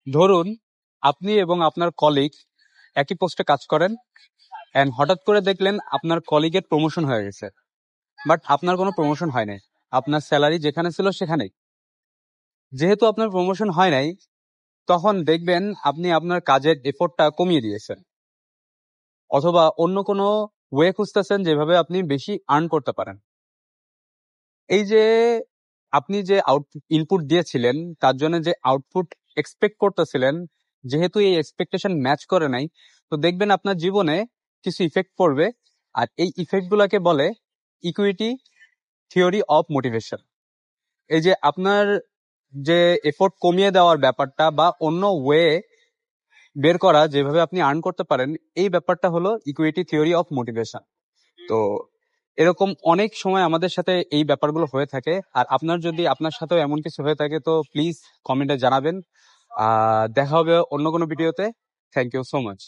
ধরুন আপনি এবং আপনার কলিগ একই পোস্টে কাজ করেন, এন্ড হঠাৎ করে দেখলেন আপনার কলিগের প্রমোশন হয়ে গেছে, বাট আপনার কোনো প্রমোশন হয় নাই। আপনার স্যালারি যেখানে ছিল সেখানেই। যেহেতু আপনার প্রমোশন হয় নাই, তখন দেখবেন আপনি আপনার কাজের এফোর্টটা কমিয়ে দিয়েছেন, অথবা অন্য কোনো ওয়ে খুঁজতেছেন যেভাবে আপনি বেশি আর্ন করতে পারেন। এই যে আপনি যে ইনপুট দিয়েছিলেন, তার জন্য যে আউটপুট এক্সপেক্ট করতেছিলেন, যেহেতু এই এক্সপেকটেশন ম্যাচ করে নাই, তো দেখবেন আপনার জীবনে কিছু ইফেক্ট পড়বে। আর এই ইফেক্ট গুলাকে বলে ইকুইটি থিওরি অফ মোটিভেশন। এই যে আপনার যে এফোর্ট কমিয়ে দেওয়ার ব্যাপারটা বা অন্য ওয়ে বের করা যেভাবে আপনি আর্ন করতে পারেন, এই ব্যাপারটা হলো ইকুইটি থিওরি অফ মোটিভেশন। তো এরকম অনেক সময় আমাদের সাথে এই ব্যাপারগুলো হয়ে থাকে। আর আপনার সাথেও এমন কিছু হয়ে থাকে, তো প্লিজ কমেন্টে জানাবেন। দেখা হবে অন্য কোনো ভিডিওতে। Thank you so much.